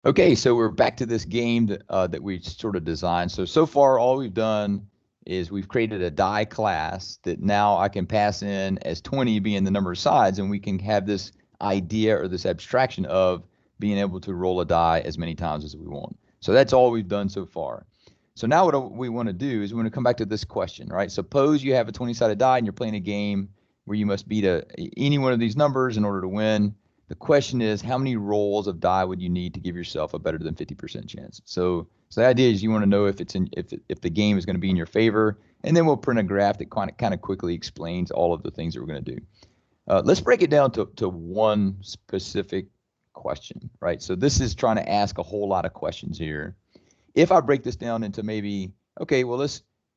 Okay, so we're back to this game that we sort of designed. So far, all we've done is we've created a die class that now I can pass in as 20 being the number of sides, and we can have this idea or this abstraction of being able to roll a die as many times as we want. So that's all we've done so far. So now what we want to do is we want to come back to this question, right? Suppose you have a 20-sided die and you're playing a game where you must beat any one of these numbers in order to win. The question is, how many rolls of die would you need to give yourself a better than 50% chance? So the idea is you want to know if if the game is going to be in your favor, and then we'll print a graph that kind of quickly explains all of the things that we're going to do. Let's break it down to one specific question, right? So this is trying to ask a whole lot of questions here. If I break this down into maybe, okay, well,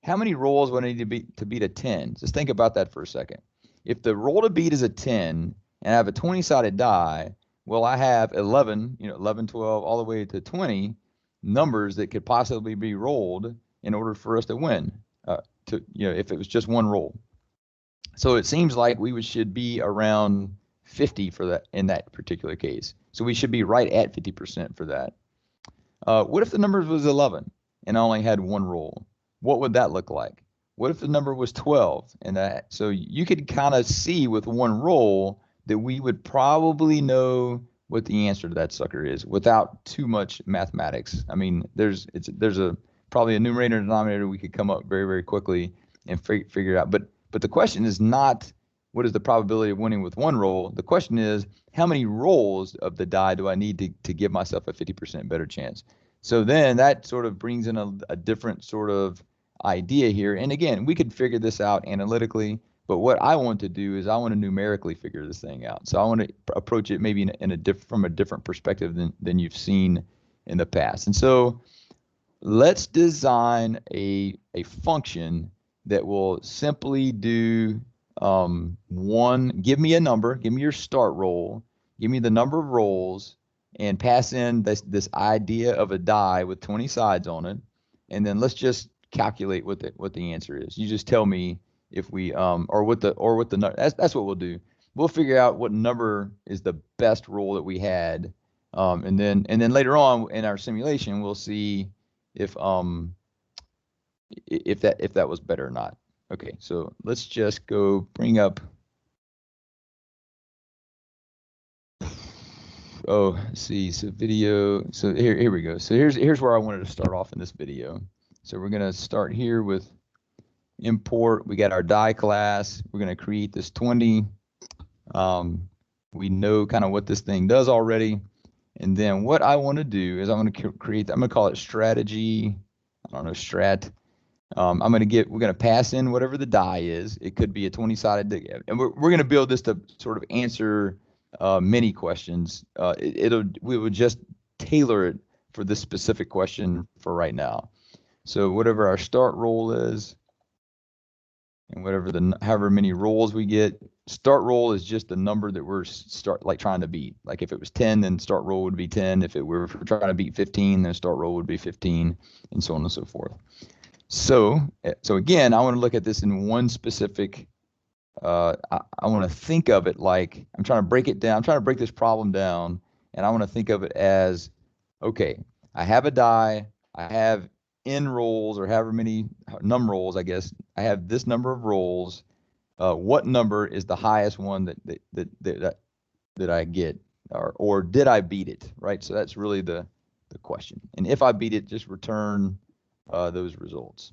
how many rolls would I need to beat a 10? Just think about that for a second. If the roll to beat is a 10, and I have a 20-sided die, well, I have 11, 11, 12, all the way to 20 numbers that could possibly be rolled in order for us to win, if it was just one roll. So it seems like we should be around 50 for that in that particular case. So we should be right at 50% for that. What if the number was 11 and I only had one roll? What would that look like? What if the number was 12 and that? So you could kind of see with one roll that we would probably know what the answer to that sucker is without too much mathematics. I mean, there's probably a numerator and denominator we could come up very, very quickly and figure it out. But the question is not what is the probability of winning with one roll. The question is how many rolls of the die do I need to give myself a 50% better chance? So then that sort of brings in a different sort of idea here. And again, we could figure this out analytically. But what I want to do is I want to numerically figure this thing out. So I want to approach it maybe from a different perspective than you've seen in the past. And so let's design a function that will simply do give me a number, give me your start roll, give me the number of rolls, and pass in this idea of a die with 20 sides on it. And then let's just calculate what the answer is. You just tell me if we that's what we'll do. We'll figure out what number is the best roll that we had, and then later on in our simulation we'll see if that was better or not. Okay, so let's just go bring up. Oh, let's see. So video. So here we go. So here's where I wanted to start off in this video. So we're gonna start here with import. We got our die class. We're going to create this 20. We know kind of what this thing does already. And then what I want to do is I'm going to call it strategy. I don't know, strat. We're going to pass in whatever the die is. It could be a 20-sided die. And we're going to build this to sort of answer many questions. We would just tailor it for this specific question for right now. So whatever our start roll is, and however many rolls we get, start roll is just the number that we're trying to beat. Like if it was 10, then start roll would be 10. If we're trying to beat 15, then start roll would be 15, and so on and so forth. So again, I want to look at this in one specific. I want to think of it like I'm trying to break it down. I'm trying to break this problem down, and I want to think of it as, okay, I have a die. I have n rolls, or however many num rolls, I guess. I have this number of rolls. What number is the highest one that I get, or did I beat it, right? So that's really the question. And if I beat it, just return those results.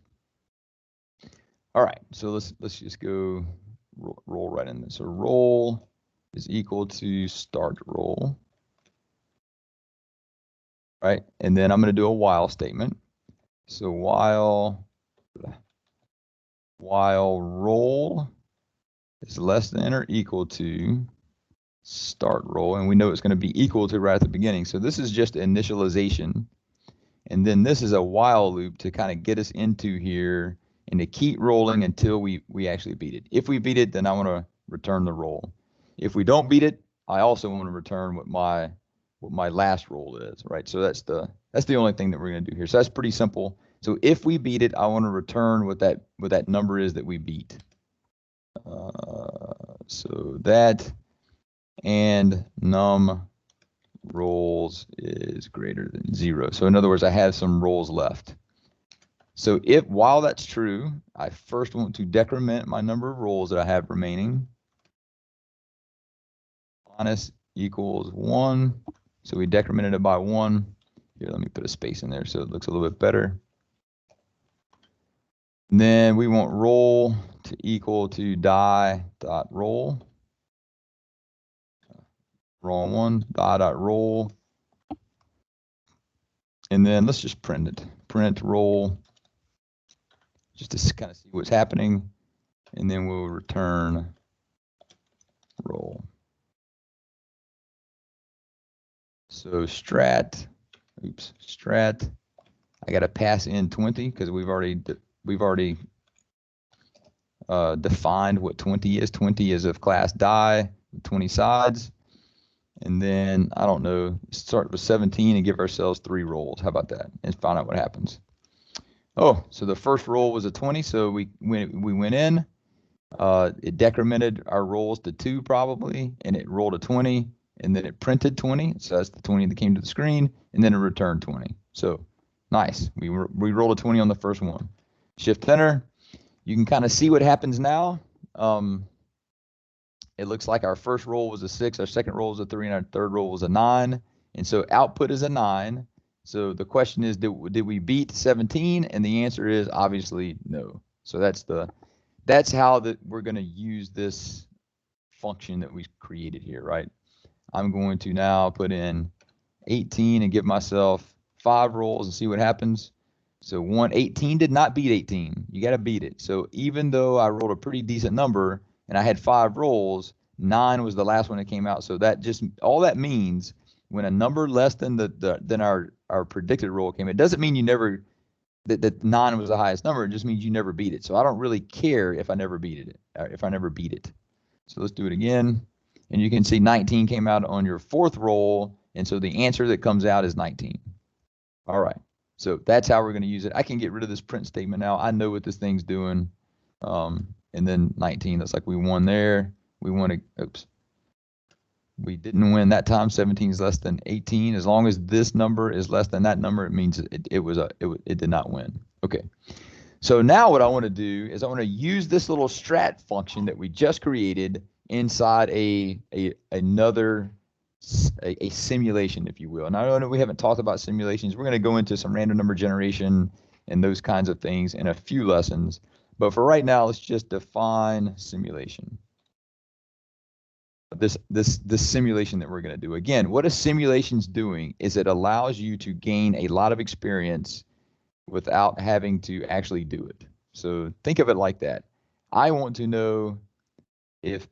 All right, so let's just go roll right in there. So roll is equal to start roll, right? And then I'm going to do a while statement. So while roll is less than or equal to start roll, and we know it's going to be equal to right at the beginning. So this is just initialization, and then this is a while loop to kind of get us into here and to keep rolling until we actually beat it. If we beat it, then I want to return the roll. If we don't beat it, I also want to return what my last roll is, right? So that's the only thing that we're going to do here. So that's pretty simple. So if we beat it, I want to return what that number is that we beat. So that and num rolls is greater than 0. So in other words, I have some rolls left. So if while that's true, I first want to decrement my number of rolls that I have remaining. Minus equals 1. So we decremented it by 1. Here, let me put a space in there so it looks a little bit better. And then we want roll to equal to die.roll. Roll 1, die.roll. And then let's just print it. Print roll, just to kind of see what's happening. And then we'll return roll. So strat, I got to pass in 20 because we've already defined what 20 is. 20 is of class die, 20 sides. And then, I don't know, start with 17 and give ourselves 3 rolls. How about that? And find out what happens. Oh, so the first roll was a 20, so we went in. It decremented our rolls to 2 probably, and it rolled a 20, and then it printed 20. So that's the 20 that came to the screen, and then it returned 20. So nice. We rolled a 20 on the first one. Shift enter. You can kind of see what happens now. It looks like our first roll was a 6, our second roll was a 3, and our third roll was a 9. And so output is a 9. So the question is, did we beat 17? And the answer is obviously no. So that's how we're going to use this function that we created here, right? I'm going to now put in 18 and give myself 5 rolls and see what happens. So 18 did not beat 18. You got to beat it. So even though I rolled a pretty decent number and I had 5 rolls, 9 was the last one that came out. So that just, all that means when a number less than than our predicted roll came, it doesn't mean you never, that 9 was the highest number. It just means you never beat it. So I don't really care if I never beat it, So let's do it again. And you can see 19 came out on your 4th roll. And so the answer that comes out is 19. All right. So that's how we're going to use it. I can get rid of this print statement now. I know what this thing's doing. And then 19, that's like we won there. We won a, oops. We didn't win that time. 17 is less than 18. As long as this number is less than that number, it means it did not win. Okay. So now what I want to do is I want to use this little strat function that we just created inside another simulation, if you will. Now, I know we haven't talked about simulations. We're going to go into some random number generation and those kinds of things in a few lessons. But for right now, let's just define simulation. This simulation that we're going to do. Again, what a simulation's doing is it allows you to gain a lot of experience without having to actually do it. So think of it like that. I want to know if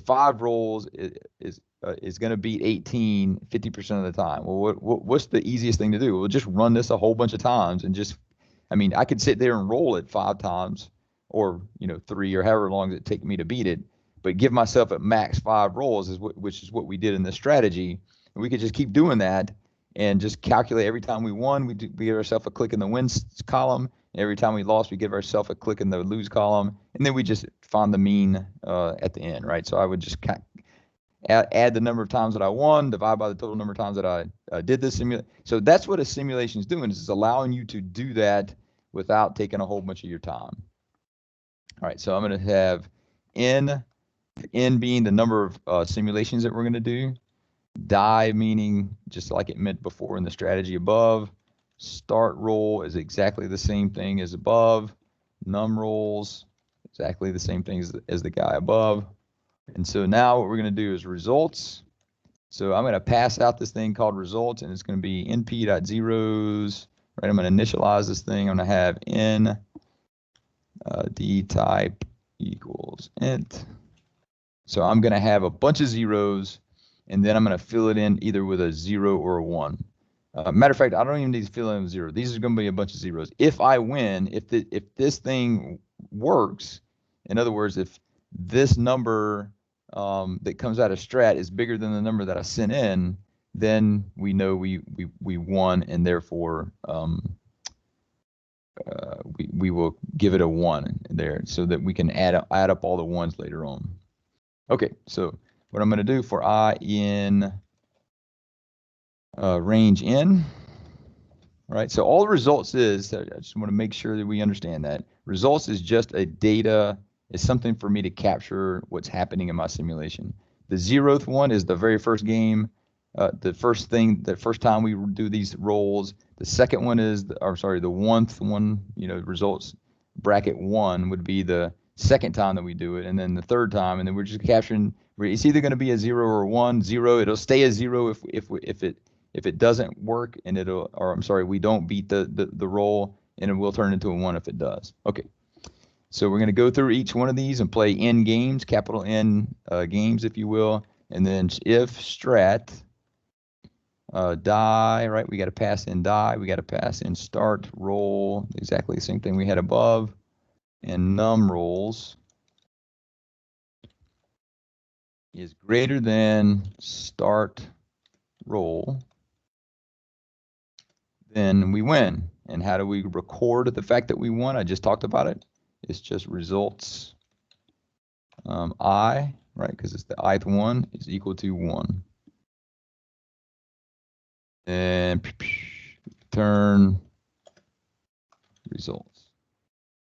5 rolls is going to beat 18 50% of the time. Well, what's the easiest thing to do? We'll just run this a whole bunch of times and just, I mean, I could sit there and roll it 5 times or, 3 or however long it take me to beat it, but give myself at max 5 rolls, which is what we did in this strategy. And we could just keep doing that and just calculate every time we won, we give ourselves a click in the wins column. Every time we lost, we give ourselves a click in the lose column. And then we just find the mean at the end, right? So I would just add the number of times that I won, divide by the total number of times that I did this simulation. So that's what a simulation is doing, is it's allowing you to do that without taking a whole bunch of your time. All right, so I'm going to have n being the number of simulations that we're going to do. Die meaning just like it meant before in the strategy above. Start roll is exactly the same thing as above. Num rolls, exactly the same thing as the guy above. And so now what we're going to do is results. So I'm going to pass out this thing called results, and it's going to be np.zeros. Right, I'm going to initialize this thing. I'm going to have n d type equals int. So I'm going to have a bunch of zeros, and then I'm going to fill it in either with a 0 or a 1. Matter of fact, I don't even need to fill in with 0. These are going to be a bunch of zeros. If I win, if this thing works, in other words, if this number that comes out of strat is bigger than the number that I sent in, then we know we won, and therefore we will give it a 1 there so that we can add up all the ones later on. Okay, so what I'm going to do for I in range in. All right, so all the results is, I just want to make sure that we understand that. Results is just a data, is something for me to capture what's happening in my simulation. The 0th one is the very first game, the first time we do these rolls. The second one is, the 1th one, results bracket 1 would be the second time that we do it, and then the third time, and then we're just capturing, it's either going to be a 0 or 1. 0, it'll stay a 0 if it doesn't work, and we don't beat the roll, and it will turn into a 1 if it does. Okay. So we're going to go through each one of these and play N games, capital N games, if you will. And then if strat die, right? We got to pass in die. We got to pass in start roll, exactly the same thing we had above. And num rolls is greater than start roll, then we win. And how do we record the fact that we won? I just talked about it. It's just results I, right? Because it's the ith one is equal to 1. And return results.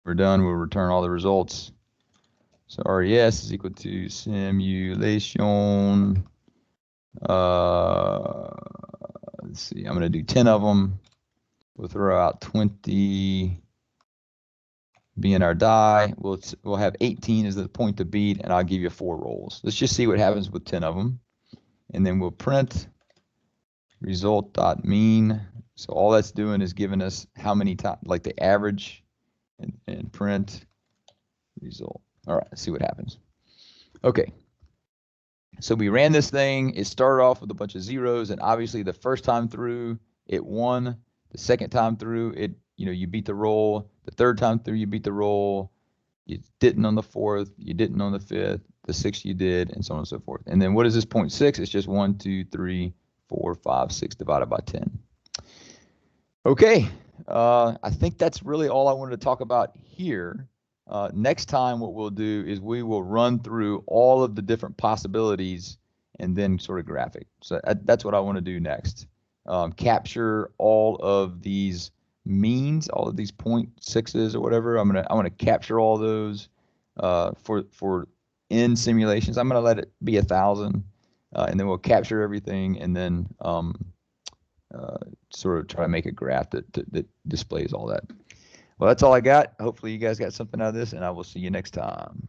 We're done. We'll return all the results. So res is equal to simulation. Let's see. I'm going to do 10 of them. We'll throw out 20 being our die. We'll have 18 as the point to beat, and I'll give you 4 rolls. Let's just see what happens with 10 of them. And then we'll print result.mean. So all that's doing is giving us how many times, like the average, and print result. All right, let's see what happens. Okay. So we ran this thing. It started off with a bunch of zeros, and obviously the first time through, it won. The second time through, you beat the roll. The third time through, you beat the roll. You didn't on the 4th. You didn't on the 5th. The 6th you did, and so on and so forth. And then what is this 0.6? It's just 1, 2, 3, 4, 5, 6 divided by 10. Okay, I think that's really all I wanted to talk about here. Next time what we'll do is we will run through all of the different possibilities and then sort of graphic. So that's what I want to do next. Capture all of these means, all of these 0.6s or whatever. I want to capture all those for in simulations. I'm gonna let it be 1,000, and then we'll capture everything, and then sort of try to make a graph that displays all that. Well, that's all I got. Hopefully you guys got something out of this, and I will see you next time.